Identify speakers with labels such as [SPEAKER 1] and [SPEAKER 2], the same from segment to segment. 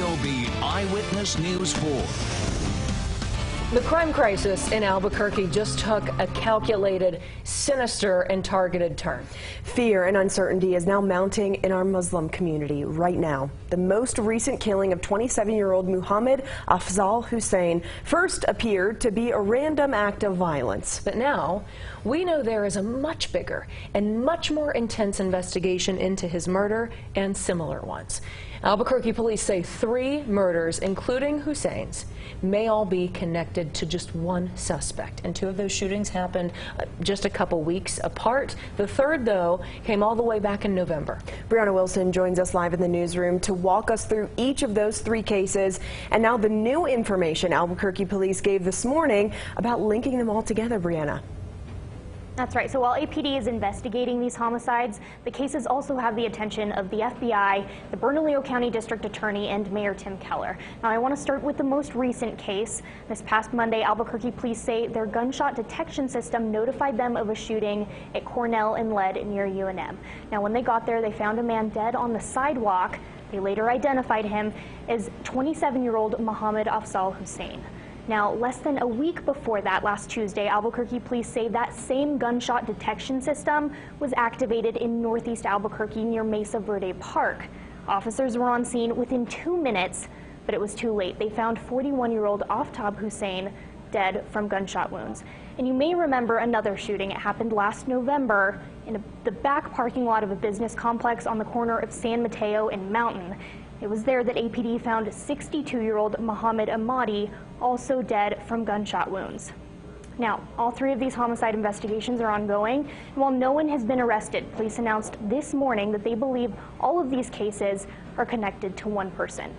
[SPEAKER 1] will be Eyewitness News 4.
[SPEAKER 2] The crime crisis in Albuquerque just took a calculated, sinister, and targeted turn.
[SPEAKER 3] Fear and uncertainty is now mounting in our Muslim community right now. The most recent killing of 27-year-old Muhammad Afzal Hussain first appeared to be a random act of violence.
[SPEAKER 2] But now, we know there is a much bigger and much more intense investigation into his murder and similar ones. Albuquerque police say 3 murders, including Hussain's, may all be connected to just one suspect. And 2 of those shootings happened just a couple weeks apart. The third, though, came all the way back in November.
[SPEAKER 3] Brianna Wilson joins us live in the newsroom to walk us through each of those 3 cases. And now the new information Albuquerque police gave this morning about linking them all together, Brianna.
[SPEAKER 4] That's right. So while APD is investigating these homicides, the cases also have the attention of the FBI, the Bernalillo County District Attorney, and Mayor Tim Keller. Now, I want to start with the most recent case. This past Monday, Albuquerque police say their gunshot detection system notified them of a shooting at Cornell and Lead near UNM. Now, when they got there, they found a man dead on the sidewalk. They later identified him as 27-year-old Muhammad Afzal Hussain. Now, less than a week before that, last Tuesday, Albuquerque police say that same gunshot detection system was activated in northeast Albuquerque near Mesa Verde Park. Officers were on scene within 2 minutes, but it was too late. They found 41-year-old Aftab Hussain dead from gunshot wounds. And you may remember another shooting. It happened last November in the back parking lot of a business complex on the corner of San Mateo and Mountain. It was there that APD found 62-year-old Muhammad Ahmadi also dead from gunshot wounds. Now, all 3 of these homicide investigations are ongoing, and while no one has been arrested, police announced this morning that they believe all of these cases are connected to one person.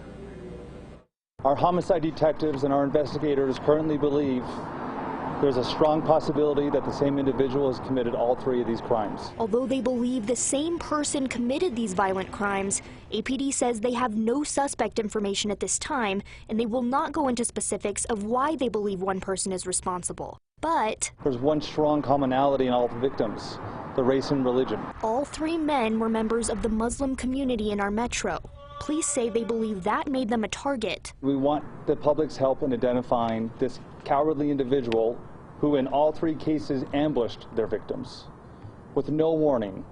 [SPEAKER 5] Our homicide detectives and our investigators currently believe there's a strong possibility that the same individual has committed all 3 of these crimes.
[SPEAKER 6] Although they believe the same person committed these violent crimes, APD says they have no suspect information at this time, and they will not go into specifics of why they believe one person is responsible. But
[SPEAKER 5] there's one strong commonality in all the victims: the race and religion.
[SPEAKER 6] All 3 men were members of the Muslim community in our metro. Police say they believe that made them a target.
[SPEAKER 5] We want the public's help in identifying this cowardly individual who in all 3 cases ambushed their victims with no warning,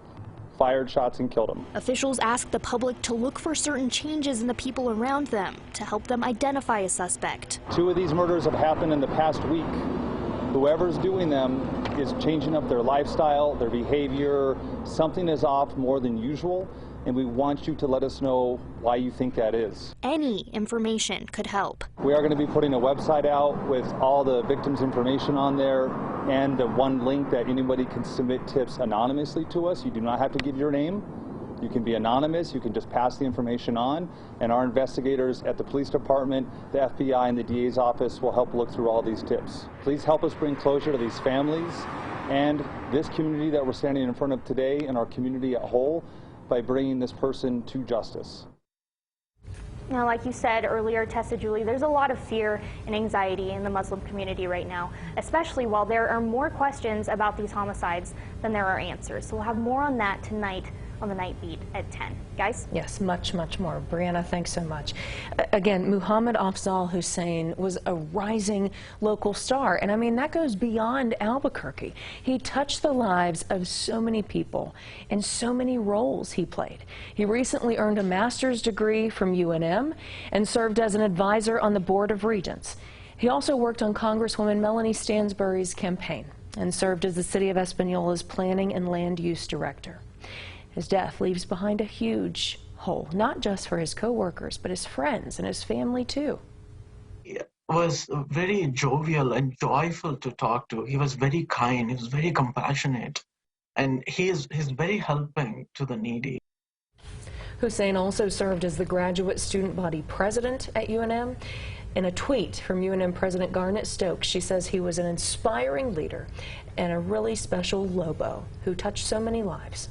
[SPEAKER 5] fired shots and killed them.
[SPEAKER 6] Officials ask the public to look for certain changes in the people around them to help them identify a suspect.
[SPEAKER 5] 2 of these murders have happened in the past week. Whoever's doing them is changing up their lifestyle, their behavior. Something is off more than usual, and we want you to let us know why you think that is.
[SPEAKER 6] Any information could help.
[SPEAKER 5] We are going to be putting a website out with all the victims' information on there and the one link that anybody can submit tips anonymously to us. You do not have to give your name. You can be anonymous. You can just pass the information on, and our investigators at the police department, the FBI, and the DA's office will help look through all these tips. Please help us bring closure to these families and this community that we're standing in front of today and our community at whole by bringing this person to justice.
[SPEAKER 4] Now, like you said earlier, Tessa Julie, there's a lot of fear and anxiety in the Muslim community right now, especially while there are more questions about these homicides than there are answers. So we'll have more on that tonight on the Night Beat at 10. Guys?
[SPEAKER 2] Yes, much, much more. Brianna, thanks so much. Again, Muhammad Afzal Hussain was a rising local star, and I mean, that goes beyond Albuquerque. He touched the lives of so many people and so many roles he played. He recently earned a master's degree from UNM and served as an advisor on the Board of Regents. He also worked on Congresswoman Melanie Stansbury's campaign and served as the City of Española's Planning and Land Use Director. His death leaves behind a huge hole, not just for his co-workers, but his friends and his family too.
[SPEAKER 7] He was very jovial and joyful to talk to. He was very kind, he was very compassionate, and he's very helping to the needy.
[SPEAKER 2] Hussain also served as the graduate student body president at UNM. In a tweet from UNM President Garnet Stokes, she says he was an inspiring leader and a really special Lobo who touched so many lives.